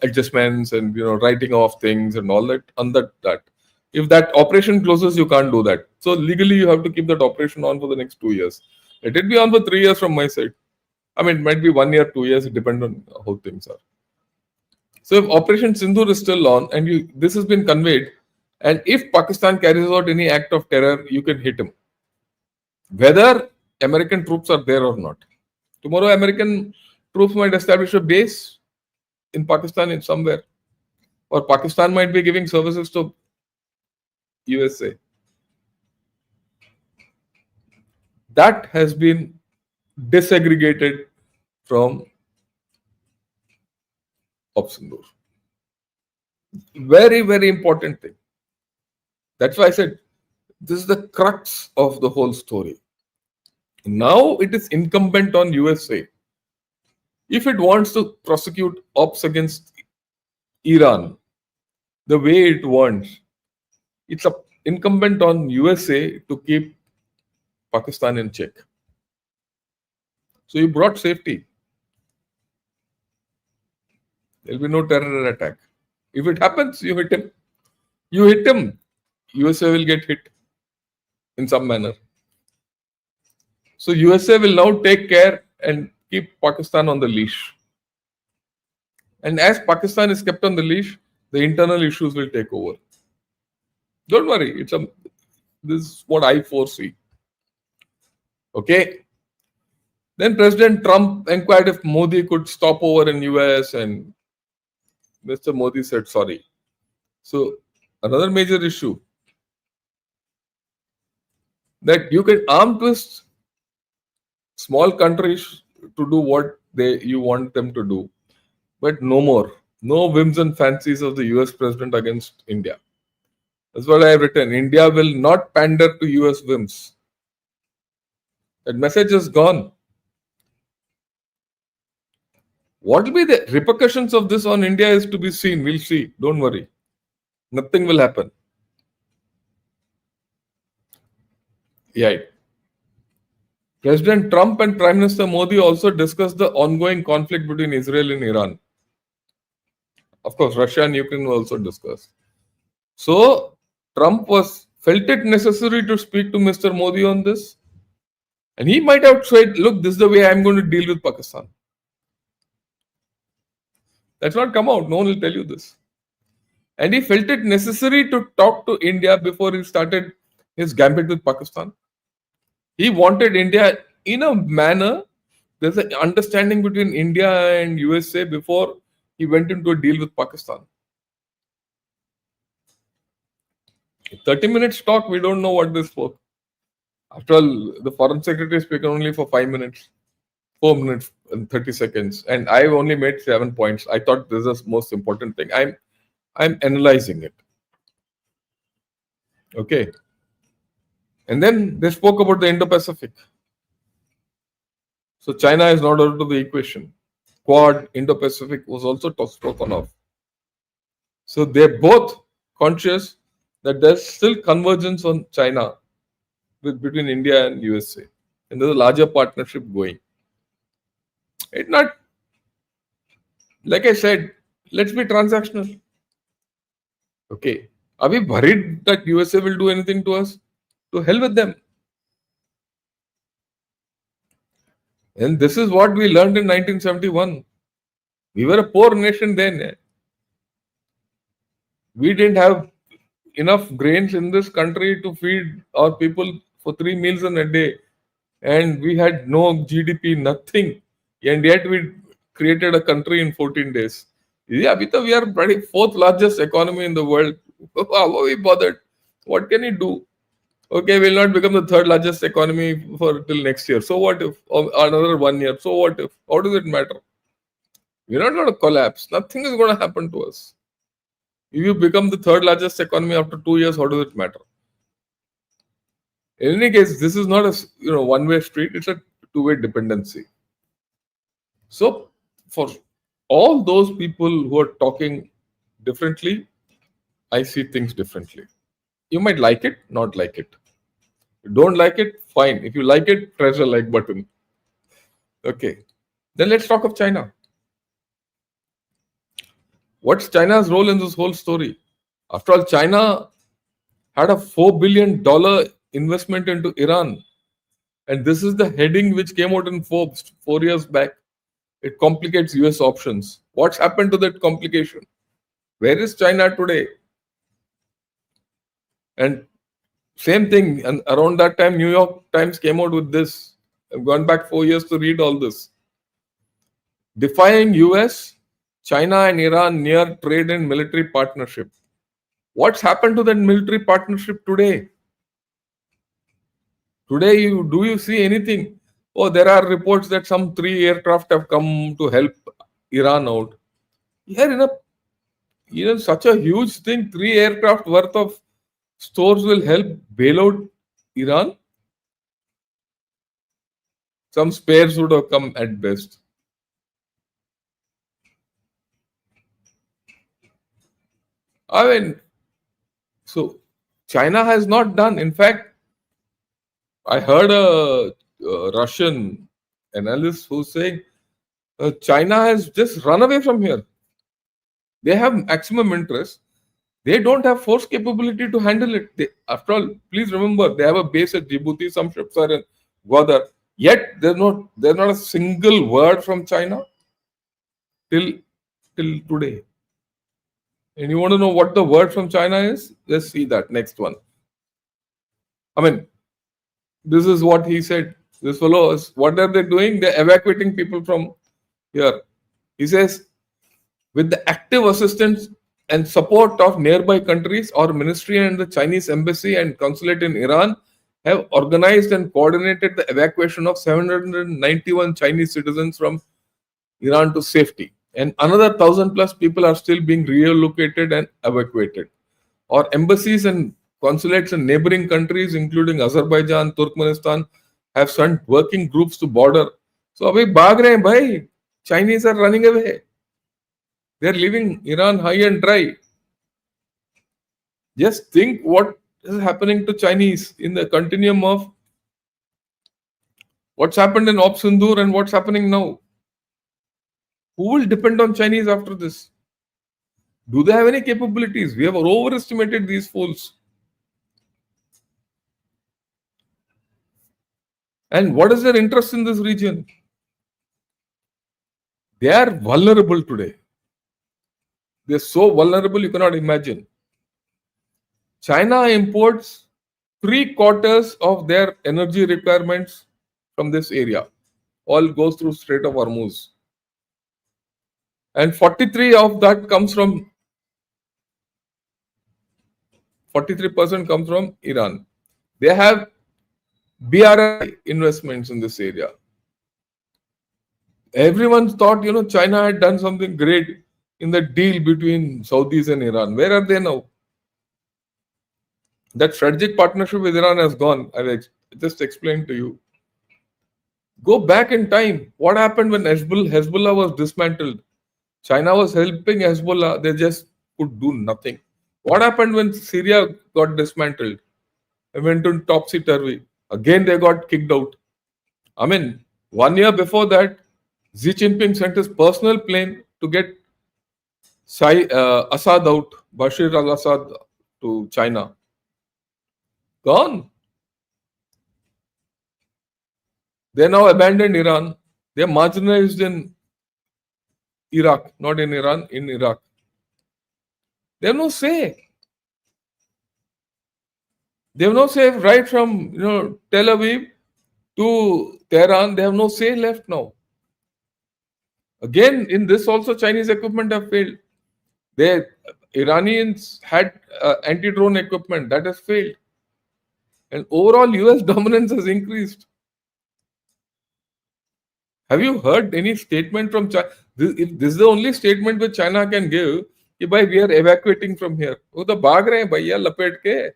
adjustments and writing off things and all that. Under that, if that operation closes, you can't do that. So legally, you have to keep that operation on for the next 2 years. Let it be on for 3 years from my side. I mean, it might be 1 year, 2 years. It depends on how things are. So if Operation Sindoor is still on and this has been conveyed, and if Pakistan carries out any act of terror, you can hit him. Whether American troops are there or not. Tomorrow, American troops might establish a base in Pakistan in somewhere. Or Pakistan might be giving services to USA. That has been disaggregated from Sindoor. Very, very important thing. That's why I said this is the crux of the whole story. Now it is incumbent on USA. If it wants to prosecute ops against Iran the way it wants, it's incumbent on USA to keep Pakistan in check. So you brought safety. There will be no terror attack. If it happens, you hit him. You hit him, USA will get hit in some manner. So USA will now take care and keep Pakistan on the leash. And as Pakistan is kept on the leash, the internal issues will take over. Don't worry, this is what I foresee. Okay. Then President Trump inquired if Modi could stop over in US, and Mr. Modi said sorry. So another major issue, that you can arm twist small countries to do what you want them to do, but no more. No whims and fancies of the US president against India. That's what I have written. India will not pander to US whims. That message is gone. What will be the repercussions of this on India is to be seen. We'll see. Don't worry. Nothing will happen. Yeah. President Trump and Prime Minister Modi also discussed the ongoing conflict between Israel and Iran. Of course, Russia and Ukraine were also discussed. So Trump felt it necessary to speak to Mr. Modi on this. And he might have said, look, this is the way I'm going to deal with Pakistan. That's not come out. No one will tell you this. And he felt it necessary to talk to India before he started his gambit with Pakistan. He wanted India in a manner, there's an understanding between India and USA before he went into a deal with Pakistan. 30 minutes talk, we don't know what they spoke. After all, the foreign secretary spoke only for 5 minutes, 4 minutes and 30 seconds. And I've only made 7 points. I thought this is the most important thing. I'm analyzing it. Okay. And then they spoke about the Indo-Pacific. So China is not out of the equation. Quad, Indo-Pacific was also spoken of. So they both conscious that there's still convergence on China between India and USA, and there's a larger partnership going. It's not, like I said, let's be transactional. Okay, are we worried that USA will do anything to us? To hell with them. And this is what we learned in 1971. We were a poor nation then. We didn't have enough grains in this country to feed our people for 3 meals in a day. And we had no GDP, nothing. And yet we created a country in 14 days. Yeah, Abhita, we are probably fourth largest economy in the world. How are we bothered? What can you do? Okay, we'll not become the third largest economy for till next year. So what if? Or another 1 year. So what if? How does it matter? We're not going to collapse. Nothing is going to happen to us. If you become the third largest economy after 2 years, how does it matter? In any case, this is not a one-way street. It's a two-way dependency. So, for all those people who are talking differently, I see things differently. You might like it, not like it. You don't like it, fine. If you like it, press the like button. Okay. Then let's talk of China. What's China's role in this whole story? After all, China had a $4 billion investment into Iran. And this is the heading which came out in Forbes 4 years back. It complicates US options. What's happened to that complication? Where is China today? And same thing, and around that time, New York Times came out with this. I've gone back 4 years to read all this. Defying US, China and Iran near trade and military partnership. What's happened to that military partnership today? Today, do you see anything? Oh, there are reports that some 3 aircraft have come to help Iran out. Here, in such a huge thing, 3 aircraft worth of stores will help bail out Iran. Some spares would have come at best. I mean, so China has not done. In fact, I heard a Russian analyst who's saying China has just run away from here. They have maximum interest. They don't have force capability to handle it. After all, please remember, they have a base at Djibouti, some ships are in Gwadar. Yet there's not a single word from China till today. And you want to know what the word from China is? Let's see that next one. I mean, this is what he said. This fellow is, what are they doing? They're evacuating people from here. He says, with the active assistance and support of nearby countries, our ministry and the Chinese embassy and consulate in Iran have organized and coordinated the evacuation of 791 Chinese citizens from Iran to safety. And another 1,000 plus people are still being relocated and evacuated. Our embassies and consulates in neighboring countries, including Azerbaijan, Turkmenistan, have sent working groups to border. So, abhi bhag rahe hain bhai. Chinese are running away. They are leaving Iran high and dry. Just think what is happening to Chinese in the continuum of what's happened in Op Sindoor and what's happening now. Who will depend on Chinese after this? Do they have any capabilities? We have overestimated these fools. And what is their interest in this region? They are vulnerable today. They're so vulnerable you cannot imagine. China imports 3/4 of their energy requirements from this area. All goes through Strait of Hormuz. And 43% of that comes from 43% comes from Iran. They have BRI investments in this area. Everyone thought, China had done something great in the deal between Saudis and Iran. Where are they now? That strategic partnership with Iran has gone. I've just explained to you. Go back in time. What happened when Hezbollah was dismantled? China was helping Hezbollah. They just could do nothing. What happened when Syria got dismantled? It went to topsy-turvy. Again, they got kicked out. I mean, 1 year before that, Xi Jinping sent his personal plane to get Assad out, Bashir al-Assad to China. Gone. They now abandoned Iran. They are marginalized in Iraq, not in Iran, in Iraq. They have no say. They have no say right from Tel Aviv to Tehran. They have no say left now. Again, in this also Chinese equipment have failed. The Iranians had anti-drone equipment that has failed. And overall US dominance has increased. Have you heard any statement from China? If this is the only statement which China can give, कि भाई we are evacuating from here. वो तो भाग रहे हैं भैया लपेट के.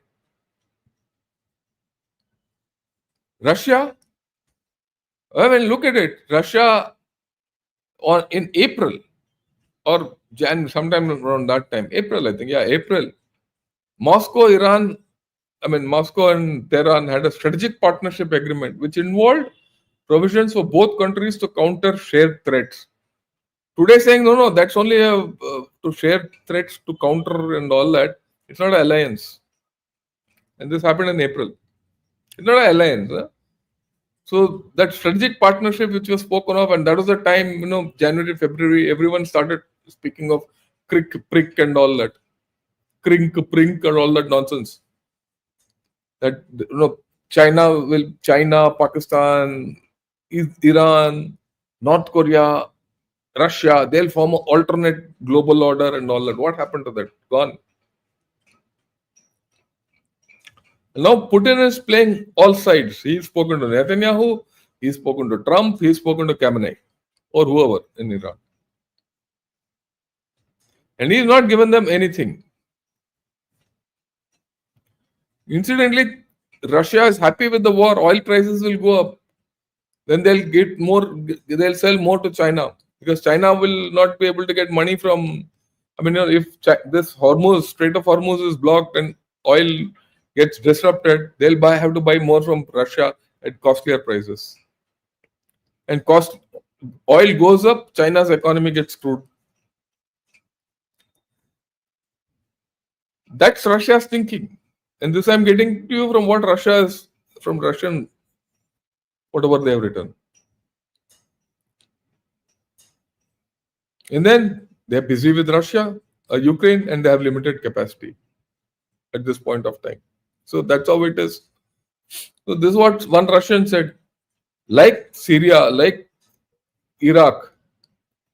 Russia, I mean, look at it. Russia, in April or sometime around that time, April, I think, April. Moscow and Tehran had a strategic partnership agreement which involved provisions for both countries to counter shared threats. Today saying, no, that's only to share threats to counter and all that. It's not an alliance. And this happened in April. It's not an alliance. Huh? So that strategic partnership which was spoken of, and that was the time, January, February, everyone started speaking of crick, prick and all that. Crink, prink and all that nonsense. That, China, Pakistan, Iran, North Korea, Russia, they'll form an alternate global order and all that. What happened to that? Gone. Now Putin is playing all sides. He's spoken to Netanyahu, he's spoken to Trump, he's spoken to Khamenei or whoever in Iran. And he's not given them anything. Incidentally, Russia is happy with the war. Oil prices will go up. Then they'll sell more to China because China will not be able to get money from. If this Strait of Hormuz is blocked and oil gets disrupted, they'll have to buy more from Russia at costlier prices. And oil goes up, China's economy gets screwed. That's Russia's thinking. And this I'm getting to you from what Russia is, from Russian, whatever they have written. And then they're busy with Russia, Ukraine, and they have limited capacity at this point of time. So that's how it is. So this is what one Russian said. Like Syria, like Iraq,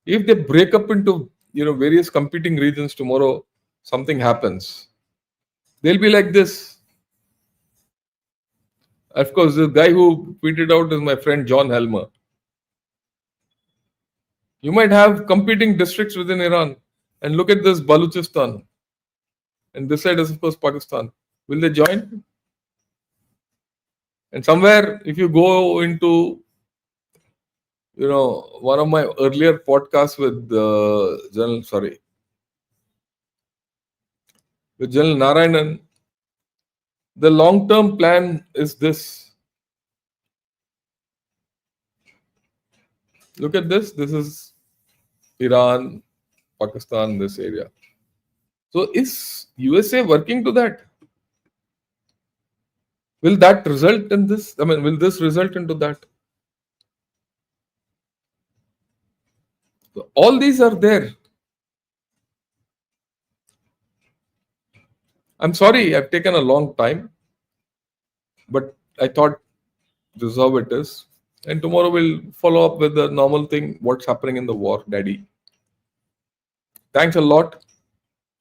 if they break up into various competing regions tomorrow, something happens. They'll be like this. Of course, the guy who tweeted out is my friend John Helmer. You might have competing districts within Iran. And look at this Baluchistan. And this side is, of course, Pakistan. Will they join? And somewhere, if you go into, one of my earlier podcasts with General Narayanan, the long-term plan is this. Look at this. This is Iran, Pakistan, this area. So is USA working to that? Will that result in this? Will this result into that? So all these are there. I'm sorry, I've taken a long time, but I thought this is how it is. And tomorrow we'll follow up with the normal thing, what's happening in the war, Daddy. Thanks a lot.